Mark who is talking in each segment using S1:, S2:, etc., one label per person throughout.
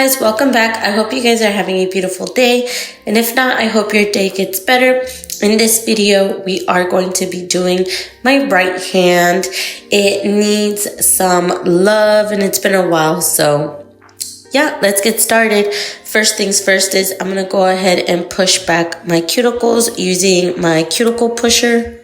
S1: guys, welcome back. I hope you guys are having a beautiful day, and if not, I hope your day gets better. In this video, we are going to be doing my right hand. It needs some love, and it's been a while, so yeah, let's get started. First things first is I'm gonna go ahead and push back my cuticles using my cuticle pusher.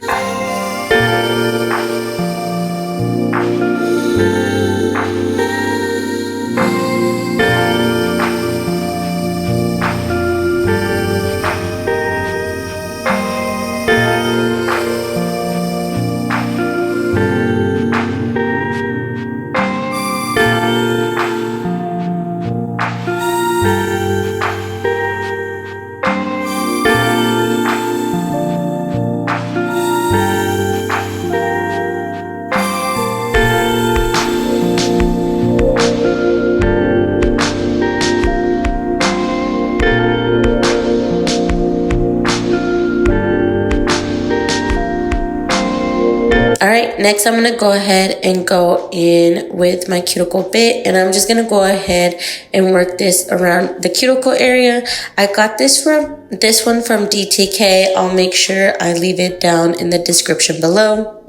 S1: Alright, next I'm going to go ahead and go in with my cuticle bit, and I'm just going to go ahead and work this around the cuticle area. I got this one from DTK. I'll make sure I leave it down in the description below.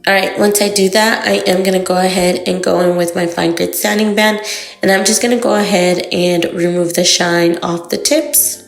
S1: Alright, once I do that, I am going to go ahead and go in with my fine grit sanding band, and I'm just going to go ahead and remove the shine off the tips.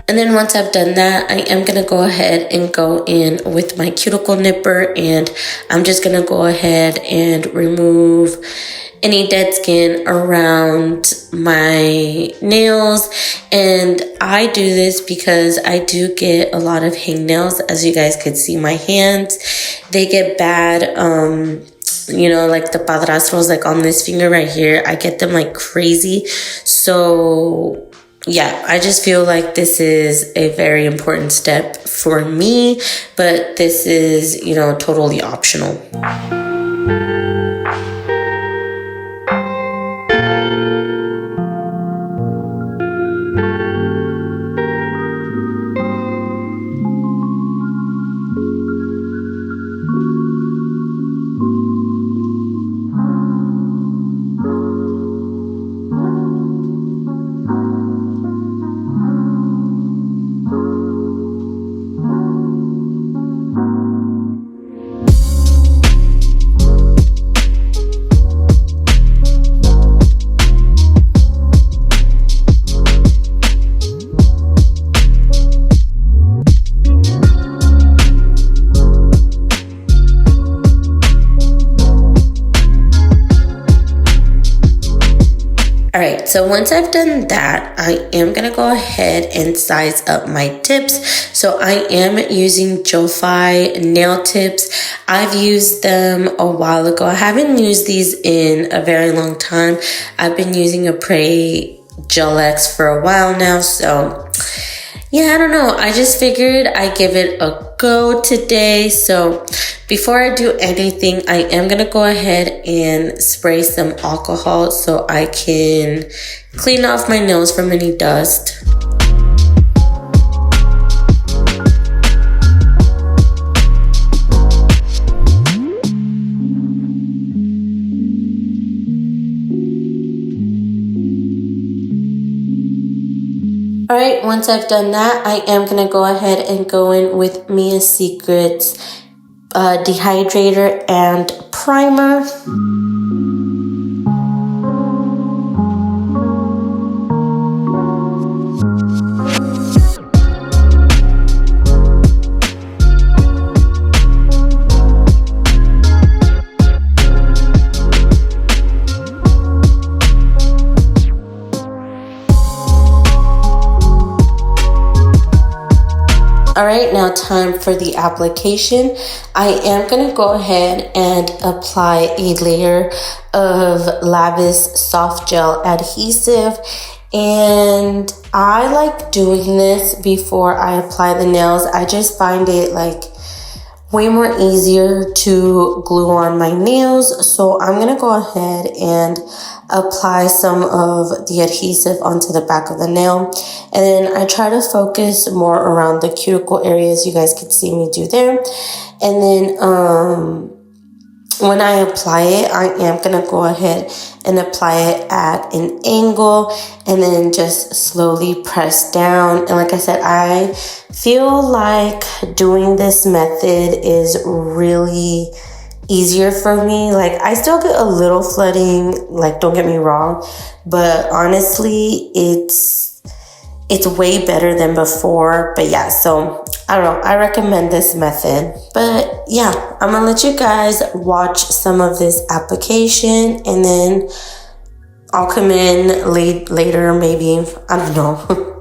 S1: And then once I've done that, I am going to go ahead and go in with my cuticle nipper, and I'm just going to go ahead and remove any dead skin around my nails. And I do this because I do get a lot of hangnails. As you guys could see, my hands, they get bad. You know, like the padrastros, like on this finger right here, I get them like crazy. So yeah, I just feel like this is a very important step for me, but this is, you know, totally optional. so once I've done that, I am going to go ahead and size up my tips. So I am using Joe-Fi nail tips. I've used them a while ago. I haven't used these in a very long time. I've been using a Prey Gel X for a while now, so yeah, I don't know. I just figured I'd give it a go today. So before I do anything, I am going to go ahead and spray some alcohol so I can clean off my nails from any dust. Alright, once I've done that, I am going to go ahead and go in with Mia Secret's dehydrator and primer. Alright, now time for the application. I am going to go ahead and apply a layer of BIBS soft gel adhesive, and I like doing this before I apply the nails. I just find it like way more easier to glue on my nails. So I'm going to go ahead and apply some of the adhesive onto the back of the nail. And then I try to focus more around the cuticle areas. You guys can see me do there. And then when I apply it, I am going to go ahead and apply it at an angle and then just slowly press down. And like I said, I feel like doing this method is really easier for me. Like, I still get a little flooding, like, don't get me wrong, but honestly, it's way better than before. But yeah, so I don't know, I recommend this method. But yeah, I'm gonna let you guys watch some of this application, and then I'll come in later, maybe, I don't know.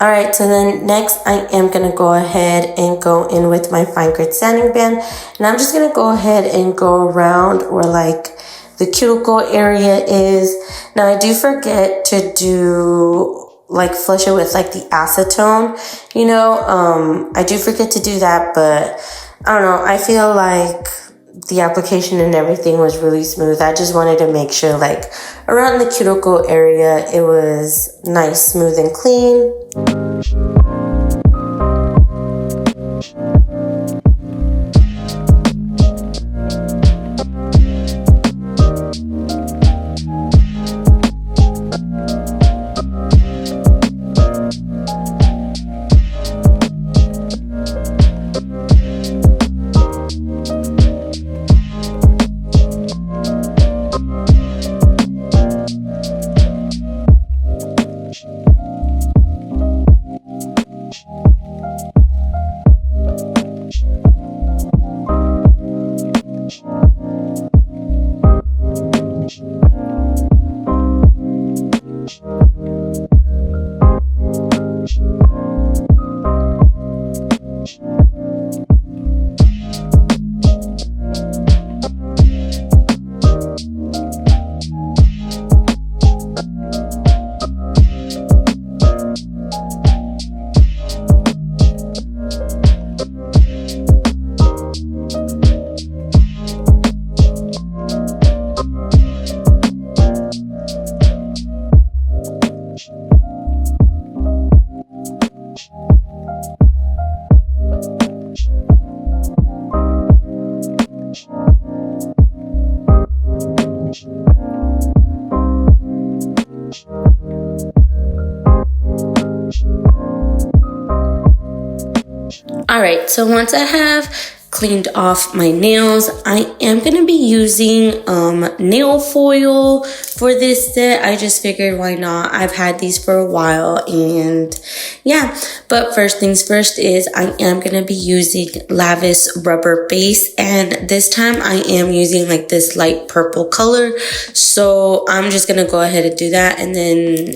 S1: All right, so then next I am going to go ahead and go in with my fine grit sanding band. And I'm just going to go ahead and go around where like the cuticle area is. Now I do forget to do like flush it with like the acetone, you know. I do forget to do that, but I don't know. I feel like the application and everything was really smooth. I just wanted to make sure like around the cuticle area it was nice, smooth, and clean. All right, so once I have cleaned off my nails, I am going to be using nail foil for this set. I just figured why not? I've had these for a while, and yeah. But first things first is I am going to be using Lavis rubber base, and this time I am using like this light purple color. So I'm just going to go ahead and do that, and then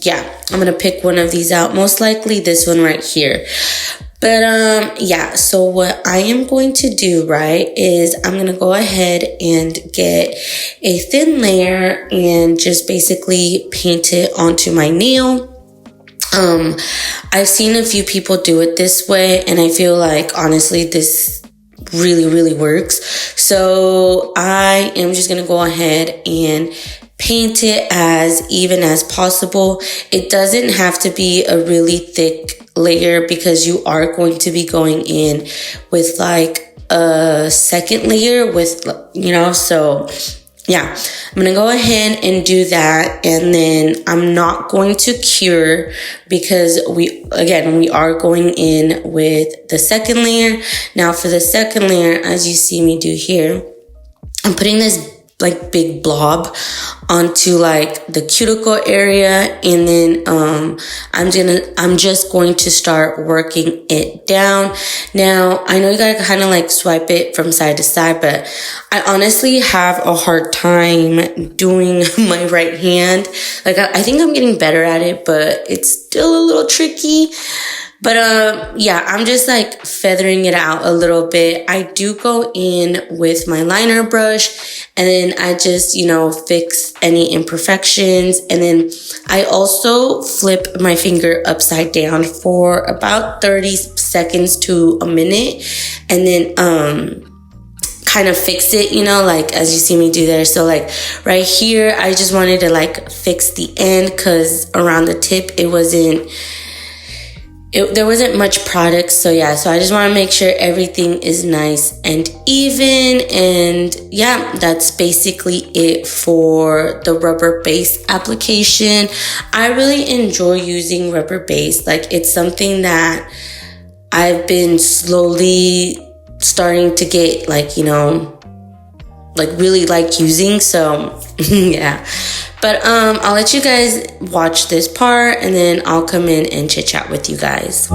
S1: yeah, I'm going to pick one of these out, most likely this one right here. But yeah, so what I am going to do, right, is I'm going to go ahead and get a thin layer and just basically paint it onto my nail. I've seen a few people do it this way, and I feel like honestly this really works. So I am just going to go ahead and paint it as even as possible. It doesn't have to be a really thick layer because you are going to be going in with like a second layer with, you know, so yeah, I'm going to go ahead and do that. And then I'm not going to cure because we are going in with the second layer. Now for the second layer, as you see me do here, I'm putting this like big blob onto like the cuticle area, and then I'm just going to start working it down. Now I know you gotta kind of like swipe it from side to side, but I honestly have a hard time doing my right hand. Like I think I'm getting better at it, but it's still a little tricky. But yeah, I'm just like feathering it out a little bit. I do go in with my liner brush, and then I just, you know, fix any imperfections. And then I also flip my finger upside down for about 30 seconds to a minute, and then kind of fix it, you know, like as you see me do there. So like right here, I just wanted to like fix the end because around the tip there wasn't much product. So yeah, so I just want to make sure everything is nice and even. And yeah, that's basically it for the rubber base application. I really enjoy using rubber base. Like it's something that I've been slowly starting to get like, you know, like really like using. So yeah. But I'll let you guys watch this part, and then I'll come in and chit chat with you guys.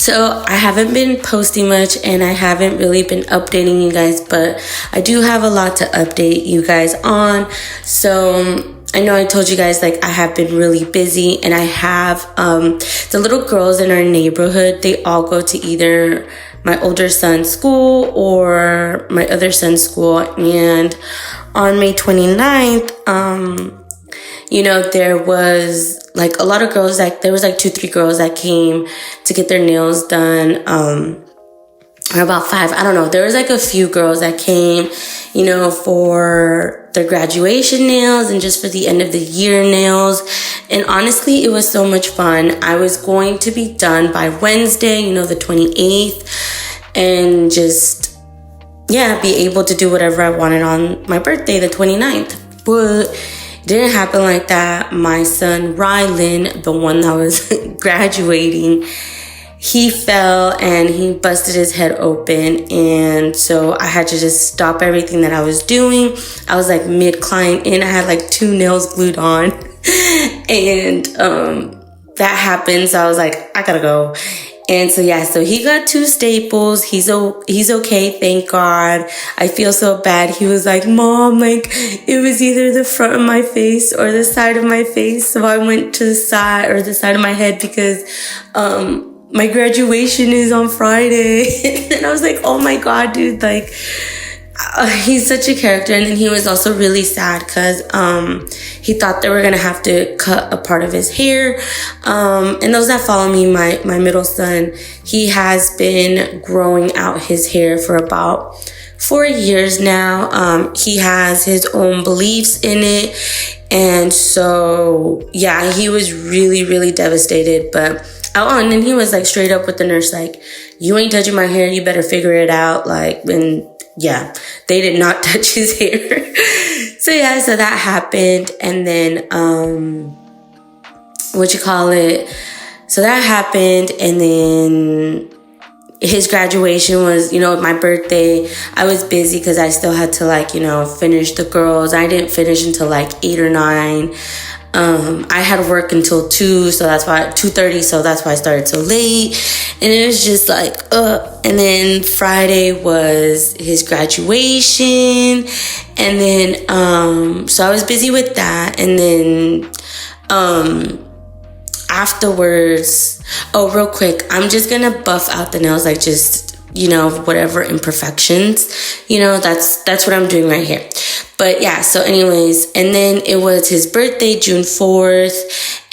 S1: So I haven't been posting much and I haven't really been updating you guys, but I do have a lot to update you guys on. So I know I told you guys like I have been really busy, and I have the little girls in our neighborhood, they all go to either my older son's school or my other son's school. And on May 29th, there was like a lot of girls, like there was like 2-3 girls that came to get their nails done, or about 5, I don't know. There was like a few girls that came, for their graduation nails and just for the end of the year nails. And honestly, it was so much fun. I was going to be done by Wednesday, the 28th, and just, be able to do whatever I wanted on my birthday, the 29th. But it didn't happen like that. My son, Rylan, the one that was graduating, he fell and he busted his head open, and so I had to just stop everything that I was doing. I was like mid-climb in. I had like 2 nails glued on and that happened, so I was like, I gotta go. And so so he got 2 staples. He's okay, thank God. I feel so bad. He was like, Mom, like it was either the front of my face or the side of my face, so I went to the side of my head because my graduation is on Friday. And I was like, oh my God, dude, like, he's such a character. And then he was also really sad because he thought they were going to have to cut a part of his hair. And those that follow me, my middle son, he has been growing out his hair for about 4 years now. He has his own beliefs in it. And so, he was really, really devastated. But and then he was like straight up with the nurse, like, you ain't touching my hair, you better figure it out. Like, and they did not touch his hair. So that happened. And then so that happened. And then his graduation was, my birthday. I was busy because I still had to finish the girls. I didn't finish until like 8 or 9. I had work until 2, so that's why 2:30, so that's why I started so late. And it was just like, and then Friday was his graduation, and then so I was busy with that. And then afterwards, real quick, I'm just gonna buff out the nails, like just whatever imperfections, that's what I'm doing right here. But so anyways, and then it was his birthday, June 4th,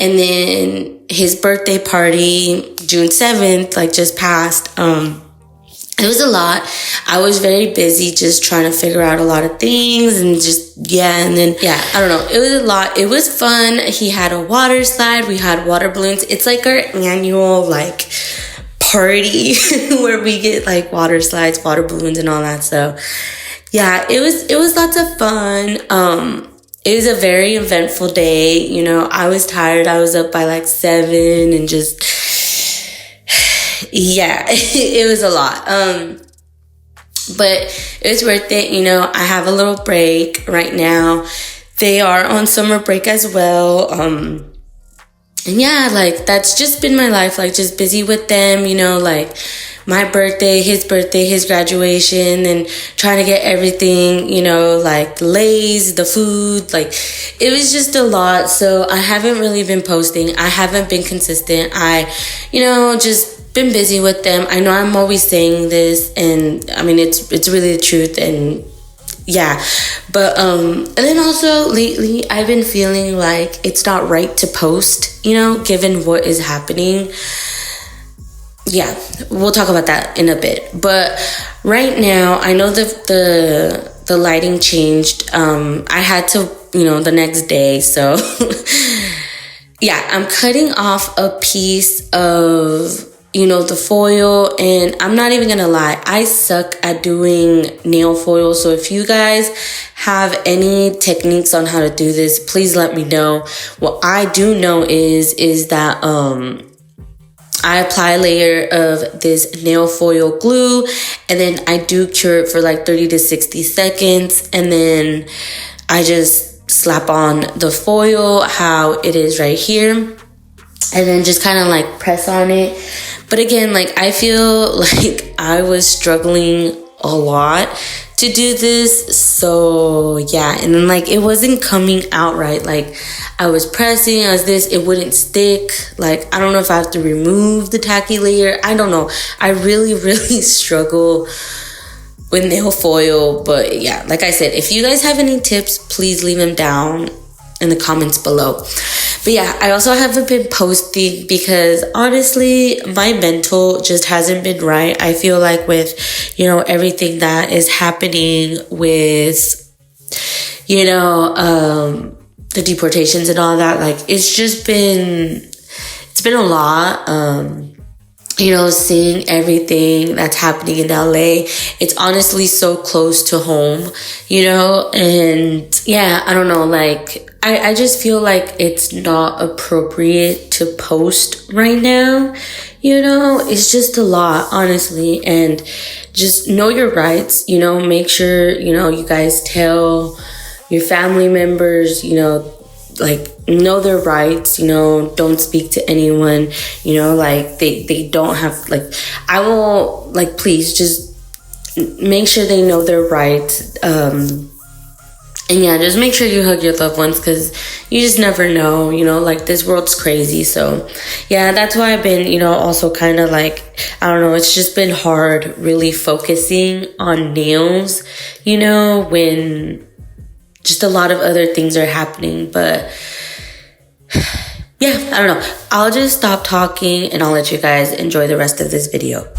S1: and then his birthday party, June 7th, like just passed. It was a lot. I was very busy just trying to figure out a lot of things and just, and then, I don't know. It was a lot. It was fun. He had a water slide. We had water balloons. It's like our annual, like, party where we get like water slides, water balloons, and all that. So it was lots of fun. It was a very eventful day. I was tired. I was up by like 7 and just it was a lot. But it was worth it. I have a little break right now. They are on summer break as well. And that's just been my life, like just busy with them, like my birthday, his graduation, and trying to get everything, like the lays, the food, like it was just a lot. So I haven't really been posting. I haven't been consistent. I, just been busy with them. I know I'm always saying this, and I mean, it's really the truth. And but and then also lately I've been feeling like it's not right to post, given what is happening. We'll talk about that in a bit. But right now, I know the lighting changed. I had to, the next day. So I'm cutting off a piece of the foil, and I'm not even gonna lie, I suck at doing nail foil. So if you guys have any techniques on how to do this, please let me know. What I do know is that I apply a layer of this nail foil glue, and then I do cure it for like 30 to 60 seconds, and then I just slap on the foil how it is right here. and then just kind of like press on it. But again, like I feel like I was struggling a lot to do this, so yeah. And then like it wasn't coming out right. Like I was pressing as this, it wouldn't stick. Like I don't know if I have to remove the tacky layer, I don't know. I really struggle with nail foil. But yeah, like I said, if you guys have any tips, please leave them down in the comments below. But yeah, I also haven't been posting because honestly, my mental just hasn't been right. I feel like with, you know, everything that is happening with, you know, the deportations and all that, like it's been a lot. You know, seeing everything that's happening in LA, it's honestly so close to home, you know, and yeah, I don't know, like, I just feel like it's not appropriate to post right now, you know, it's just a lot, honestly, and just know your rights, you know, make sure, you know, you guys tell your family members, you know, like, know their rights, you know, don't speak to anyone, you know, like, they don't have, like, I will, like, please, just make sure they know their rights, and yeah, just make sure you hug your loved ones, because you just never know, you know, like, this world's crazy, so, yeah, that's why I've been, you know, also kind of, like, I don't know, it's just been hard really focusing on nails, you know, when just a lot of other things are happening. But yeah, I don't know. I'll just stop talking and I'll let you guys enjoy the rest of this video.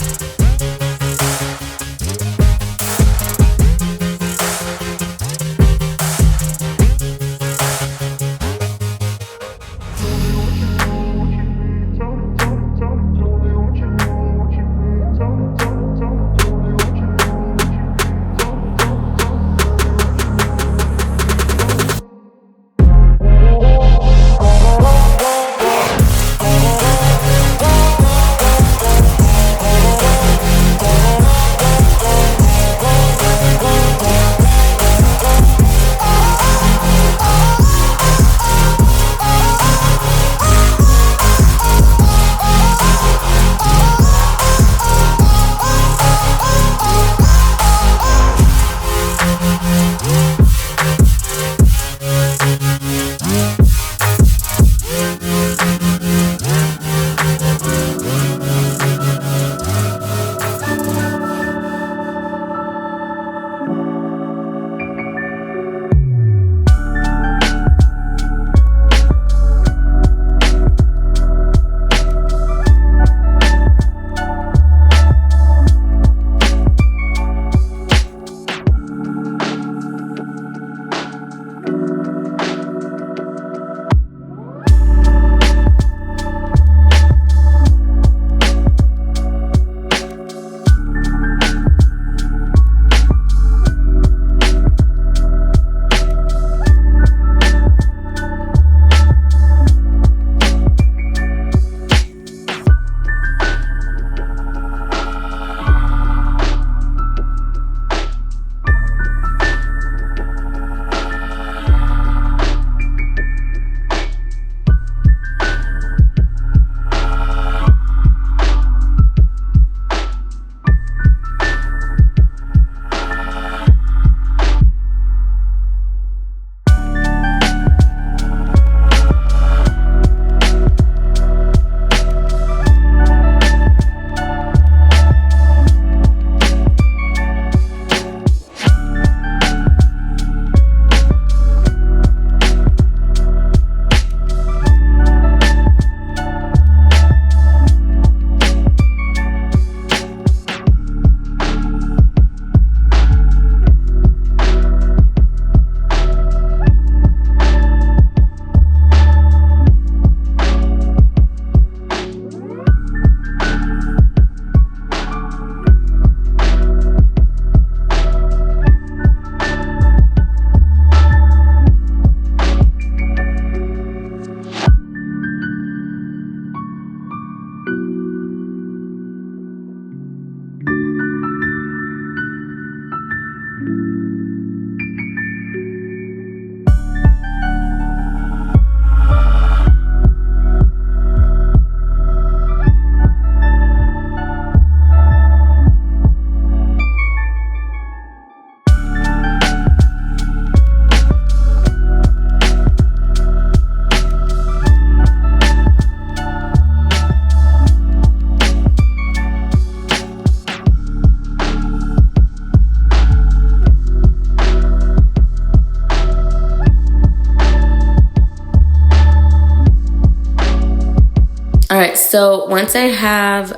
S1: right, so once I have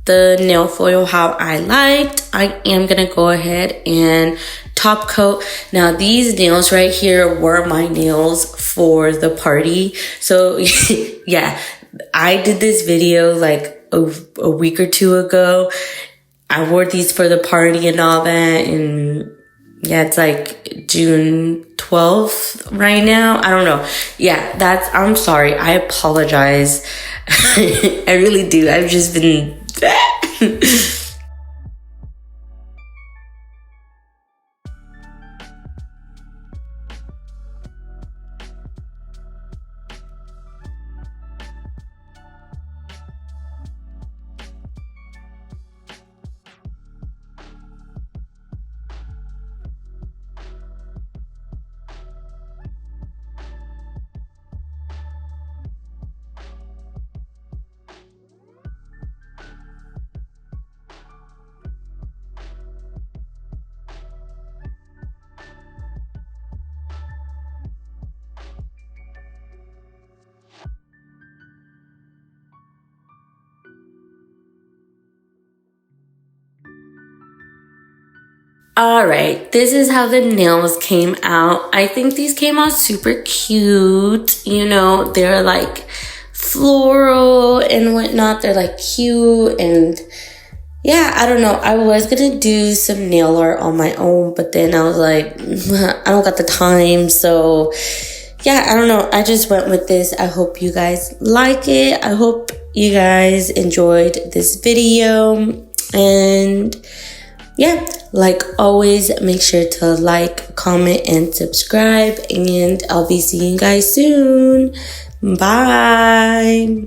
S1: the nail foil how I liked, I am gonna go ahead and top coat. Now these nails right here were my nails for the party. So yeah, I did this video like a week or two ago. I wore these for the party and all that, and yeah, it's like June 12th right now. I don't know. Yeah, I'm sorry. I apologize. I really do. I've just been all right, this is how the nails came out. I think these came out super cute. You know, they're like floral and whatnot. They're like cute, and yeah, I don't know. I was gonna do some nail art on my own, but then I was like, I don't got the time. So yeah, I don't know. I just went with this. I hope you guys like it. I hope you guys enjoyed this video, and yeah, like always, make sure to like, comment, and subscribe, and I'll be seeing you guys soon. Bye.